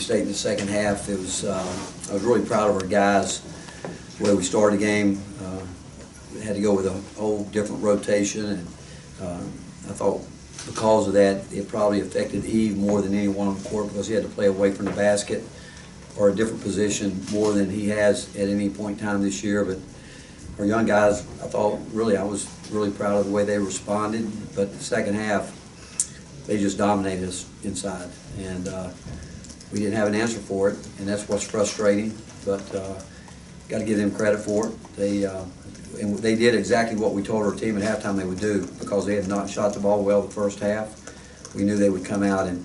State in the second half. It was I was really proud of our guys. The way we started the game, had to go with a whole different rotation, and I thought because of that, it probably affected Eve more than anyone on the court because he had to play away from the basket or a different position more than he has at any point in time this year. But our young guys, I was really proud of the way they responded. But the second half, they just dominated us inside, and we didn't have an answer for it, and that's what's frustrating. But got to give them credit for it. They did exactly what we told our team at halftime they would do, because they had not shot the ball well the first half. We knew they would come out and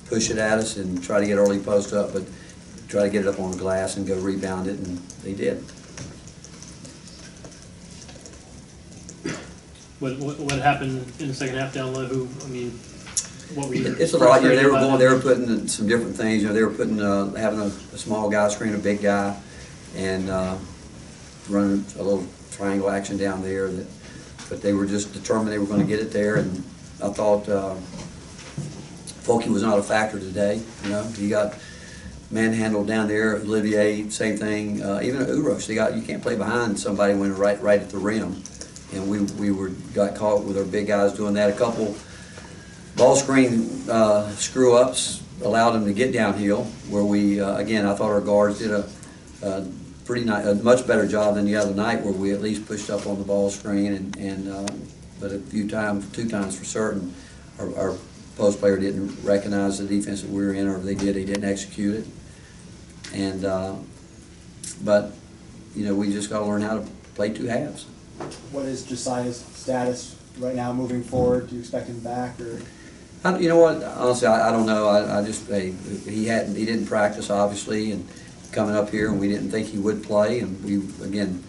push it at us and try to get early post up, but try to get it up on the glass and go rebound it, and they did. What happened in the second half down low? What were you? It's a lot. They were putting in some different things. They were putting having a small guy screen a big guy, and running a little triangle action down there. But they were just determined they were going to get it there. And I thought Folky was not a factor today. He got manhandled down there. Olivier, same thing. Even at Urosh, you can't play behind somebody when right at the rim. And we got caught with our big guys doing that. A couple ball screen screw ups allowed them to get downhill. Where we again, I thought our guards did a much better job than the other night, where we at least pushed up on the ball screen, but two times for certain, our post player didn't recognize the defense that we were in, or if they didn't execute it. And but we just got to learn how to play two halves. What is Josiah's status right now moving forward? Do you expect him back, or? You know what? Honestly, I don't know. I just he didn't practice, obviously, and coming up here, and we didn't think he would play, and we again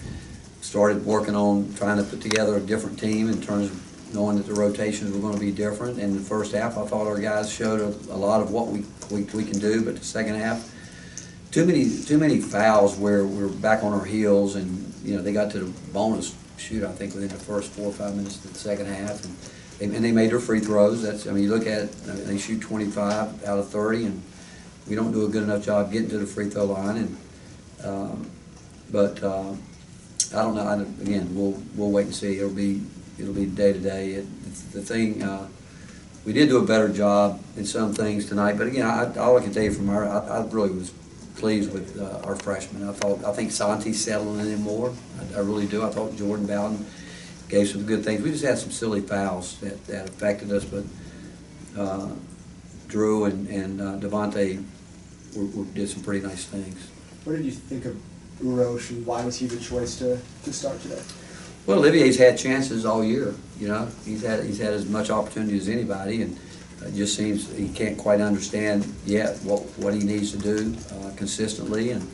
started working on trying to put together a different team in terms of knowing that the rotations were going to be different. And the first half, I thought our guys showed a lot of what we can do, but the second half, too many fouls where we're back on our heels, and they got to the bonus shoot, I think, within the first 4 or 5 minutes of the second half, and they made their free throws. You look at it, they shoot 25 out of 30, and we don't do a good enough job getting to the free throw line. And but I don't know. Again, we'll wait and see. It'll be day to day. The thing we did do a better job in some things tonight, but again, all I can tell you from I really was pleased with our freshmen. I think Santi's settling in more. I really do. I thought Jordan Bowden gave some good things. We just had some silly fouls that affected us, but Drew and Devontae did some pretty nice things. What did you think of Urosh, and why was he the choice to start today? Well, Olivier's had chances all year. He's had as much opportunity as anybody, and it just seems he can't quite understand yet what he needs to do consistently. And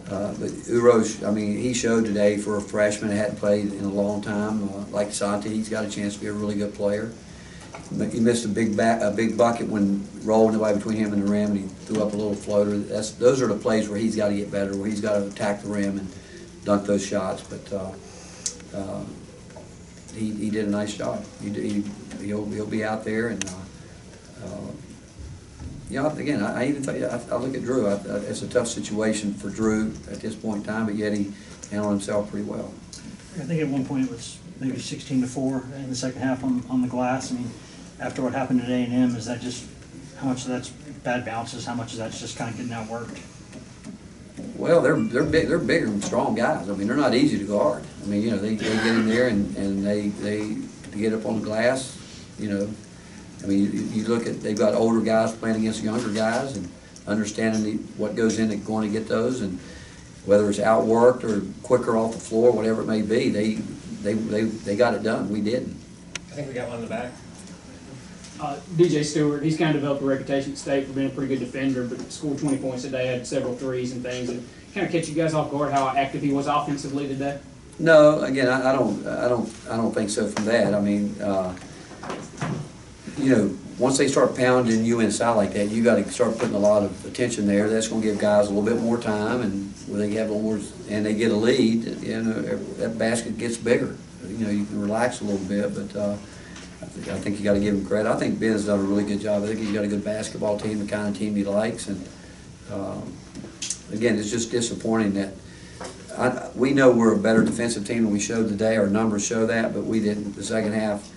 but Urosh, he showed today for a freshman that hadn't played in a long time. Like Santi, he's got a chance to be a really good player. He missed a big bucket when rolling away between him and the rim, and he threw up a little floater. Those are the plays where he's got to get better, where he's got to attack the rim and dunk those shots. But he did a nice job. He'll be out there, and again, I even think I look at Drew. It's a tough situation for Drew at this point in time, but yet he handled himself pretty well. I think at one point it was maybe 16-4 in the second half on the glass. After what happened at A&M, is that just how much of that's bad bounces? How much of that's just kind of getting outworked? Well, they're bigger and strong guys. They're not easy to guard. They get in there and they get up on the glass. You look at, they've got older guys playing against younger guys, and understanding what goes into going to get those, and whether it's outworked or quicker off the floor, whatever it may be, they got it done. We didn't. I think we got one in the back. DJ Stewart, he's kind of developed a reputation at State for being a pretty good defender, but scored 20 points today, had several threes and things, and kind of catch you guys off guard how active he was offensively today. No, again, I don't think so from that. Once they start pounding you inside like that, you got to start putting a lot of attention there. That's going to give guys a little bit more time, and when they have a little more, and they get a lead, that basket gets bigger. You can relax a little bit, but I think you got to give him credit. I think Ben's done a really good job. I think he's got a good basketball team, the kind of team he likes, and again, it's just disappointing that, we know we're a better defensive team than we showed today, our numbers show that, but we didn't. The second half,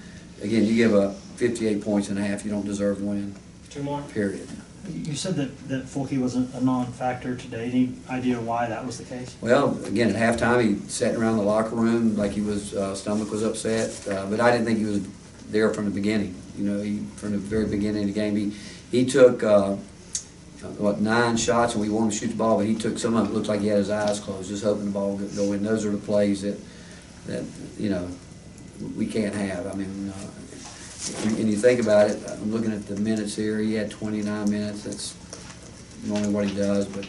again, you give up 58 points in a half, you don't deserve to win. 2 more. Period. You said that Fulke was a non-factor today. Any idea why that was the case? Well, again, at halftime, he sat around the locker room like he was, stomach was upset, but I didn't think he was there from the beginning. You know, from the very beginning of the game, he took, 9 shots, and we wanted to shoot the ball, but he took some of it, looked like he had his eyes closed, just hoping the ball would go in. Those are the plays that you know, we can't have. I mean, and you think about it, I'm looking at the minutes here, he had 29 minutes, that's normally what he does, but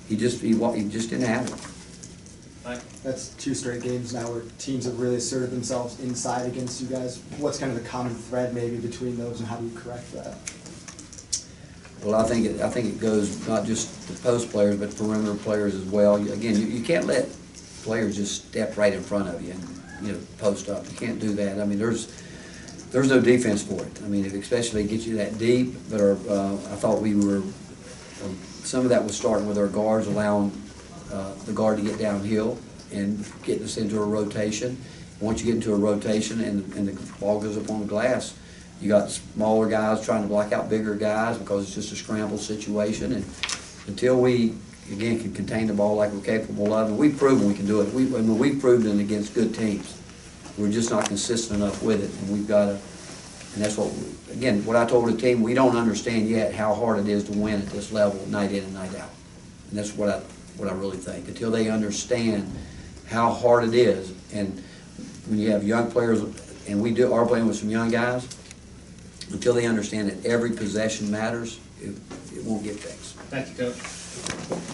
he just didn't have it. That's 2 straight games now where teams have really asserted themselves inside against you guys. What's kind of the common thread maybe between those, and how do you correct that? Well, I think it goes not just to post players, but perimeter players as well. Again, you can't let players just step right in front of you and, you know, post up. You can't do that. I mean, there's no defense for it. I mean, especially get you that deep. But I thought we were, some of that was starting with our guards, allowing the guard to get downhill and getting us into a rotation. Once you get into a rotation and the ball goes up on the glass, you got smaller guys trying to block out bigger guys because it's just a scramble situation. And until we, again, can contain the ball like we're capable of, and we've proven we can do it. We've proven it against good teams. We're just not consistent enough with it, and we've got to, and that's what, again, what I told the team, we don't understand yet how hard it is to win at this level, night in and night out. And that's what I really think. Until they understand how hard it is, and when you have young players, and we are playing with some young guys, until they understand that every possession matters, it won't get fixed. Thank you, Coach.